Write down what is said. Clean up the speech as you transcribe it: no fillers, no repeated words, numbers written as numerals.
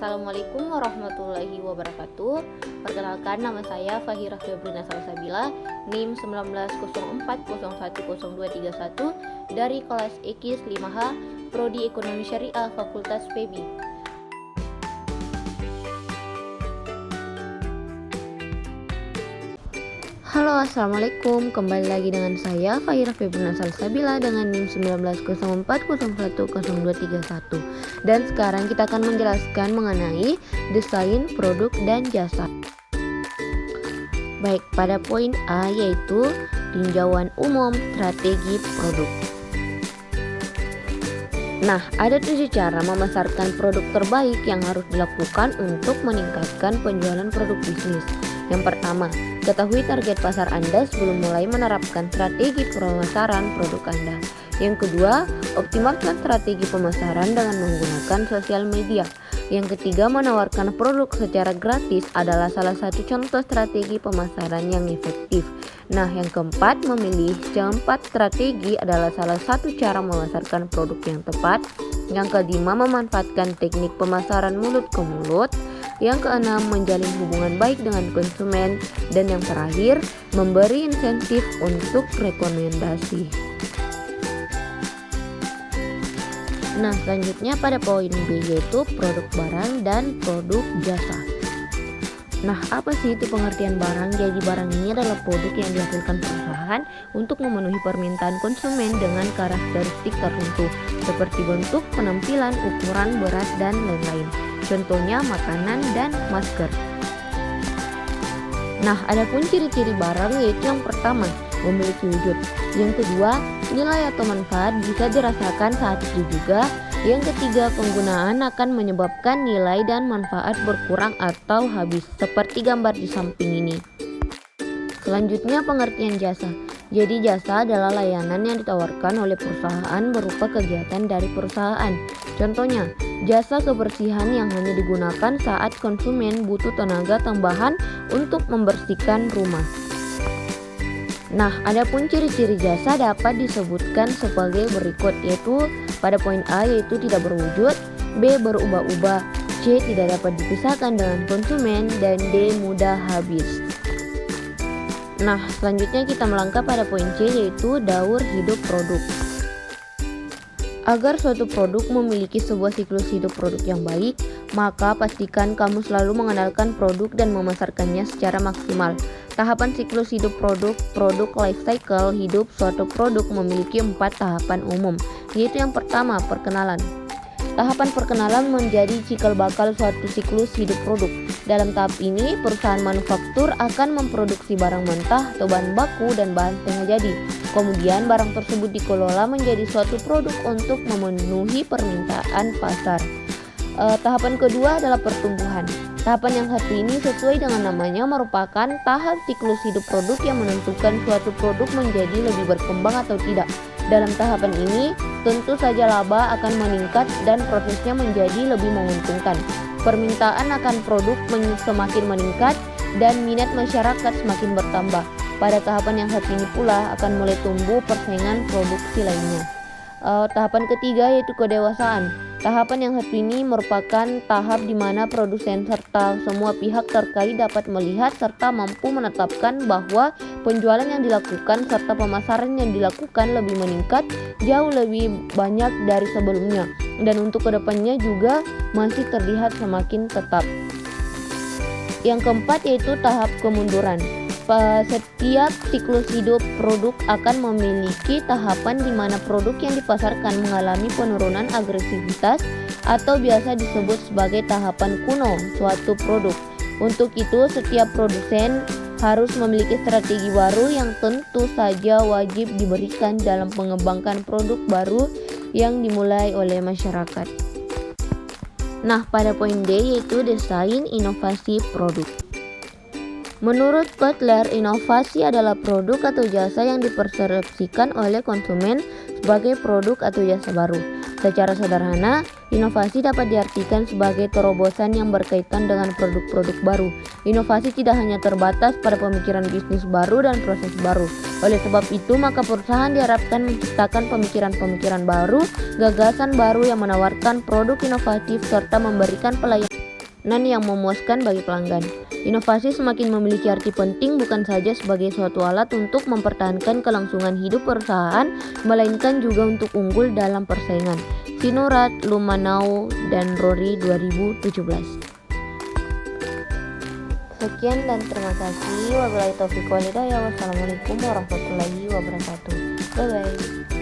Assalamualaikum warahmatullahi wabarakatuh. Perkenalkan, nama saya Fahira Febrina Salsabila, NIM 1904010231 dari kelas EKIS 5H, Prodi Ekonomi Syariah, Fakultas FEBI. Halo, assalamualaikum. Kembali lagi dengan saya Fahira Febrina Salsabila dengan NIM 1904010231. Dan sekarang kita akan menjelaskan mengenai desain produk dan jasa. Baik, pada poin A yaitu tinjauan umum strategi produk. Nah, ada 7 cara memasarkan produk terbaik yang harus dilakukan untuk meningkatkan penjualan produk bisnis. Yang pertama, ketahui target pasar Anda sebelum mulai menerapkan strategi pemasaran produk Anda. Yang kedua, optimalkan strategi pemasaran dengan menggunakan sosial media. Yang ketiga, menawarkan produk secara gratis adalah salah satu contoh strategi pemasaran yang efektif. Nah, yang keempat, memilih 4 strategi adalah salah satu cara memasarkan produk yang tepat. Yang kelima, memanfaatkan teknik pemasaran mulut ke mulut. Yang keenam, menjalin hubungan baik dengan konsumen. Dan yang terakhir, memberi insentif untuk rekomendasi. Nah, selanjutnya pada poin B yaitu produk barang dan produk jasa. Nah, apa sih itu pengertian barang? Jadi barang ini adalah produk yang dihasilkan perusahaan untuk memenuhi permintaan konsumen dengan karakteristik tertentu seperti bentuk, penampilan, ukuran, berat, dan lain-lain. Contohnya makanan dan masker. Nah, adapun ciri-ciri barang yaitu yang pertama, memiliki wujud. Yang kedua, nilai atau manfaat bisa dirasakan saat itu juga. Yang ketiga, penggunaan akan menyebabkan nilai dan manfaat berkurang atau habis, seperti gambar di samping ini. Selanjutnya, pengertian jasa. Jadi jasa adalah layanan yang ditawarkan oleh perusahaan berupa kegiatan dari perusahaan. Contohnya, jasa kebersihan yang hanya digunakan saat konsumen butuh tenaga tambahan untuk membersihkan rumah. Nah, adapun ciri-ciri jasa dapat disebutkan sebagai berikut, yaitu pada poin A yaitu tidak berwujud, B berubah-ubah, C tidak dapat dipisahkan dengan konsumen, dan D mudah habis. Nah, selanjutnya kita melangkah pada poin C yaitu daur hidup produk. Agar suatu produk memiliki sebuah siklus hidup produk yang baik, maka pastikan kamu selalu mengenalkan produk dan memasarkannya secara maksimal. Tahapan siklus hidup produk life cycle hidup suatu produk memiliki 4 tahapan umum, yaitu yang pertama, perkenalan. Tahapan perkenalan menjadi cikal bakal suatu siklus hidup produk. Dalam tahap ini, perusahaan manufaktur akan memproduksi barang mentah atau bahan baku dan bahan setengah jadi. Kemudian barang tersebut dikelola menjadi suatu produk untuk memenuhi permintaan pasar. Tahapan kedua adalah pertumbuhan. Tahapan yang satu ini sesuai dengan namanya merupakan tahap siklus hidup produk yang menentukan suatu produk menjadi lebih berkembang atau tidak. Dalam tahapan ini, tentu saja laba akan meningkat dan prosesnya menjadi lebih menguntungkan. Permintaan akan produk semakin meningkat dan minat masyarakat semakin bertambah. Pada tahapan yang satu ini pula akan mulai tumbuh persaingan produksi lainnya. Tahapan ketiga yaitu kedewasaan. Tahapan yang satu ini merupakan tahap di mana produsen serta semua pihak terkait dapat melihat serta mampu menetapkan bahwa penjualan yang dilakukan serta pemasaran yang dilakukan lebih meningkat jauh lebih banyak dari sebelumnya, dan untuk kedepannya juga masih terlihat semakin tetap. Yang keempat yaitu tahap kemunduran. Setiap siklus hidup produk akan memiliki tahapan di mana produk yang dipasarkan mengalami penurunan agresivitas atau biasa disebut sebagai tahapan kuno suatu produk. Untuk itu, setiap produsen harus memiliki strategi baru yang tentu saja wajib diberikan dalam mengembangkan produk baru yang dimulai oleh masyarakat. Nah, pada poin D yaitu desain inovasi produk. Menurut Kotler, inovasi adalah produk atau jasa yang dipersepsikan oleh konsumen sebagai produk atau jasa baru. Secara sederhana, inovasi dapat diartikan sebagai terobosan yang berkaitan dengan produk-produk baru. Inovasi tidak hanya terbatas pada pemikiran bisnis baru dan proses baru. Oleh sebab itu, maka perusahaan diharapkan menciptakan pemikiran-pemikiran baru, gagasan baru yang menawarkan produk inovatif serta memberikan pelayanan layanan yang memuaskan bagi pelanggan. Inovasi semakin memiliki arti penting bukan saja sebagai suatu alat untuk mempertahankan kelangsungan hidup perusahaan, melainkan juga untuk unggul dalam persaingan. Sinurat, Lumanau, dan Rory 2017. Sekian dan terima kasih. Wabillahi taufiq wal hidayah. Wassalamualaikum warahmatullahi wabarakatuh. Bye bye.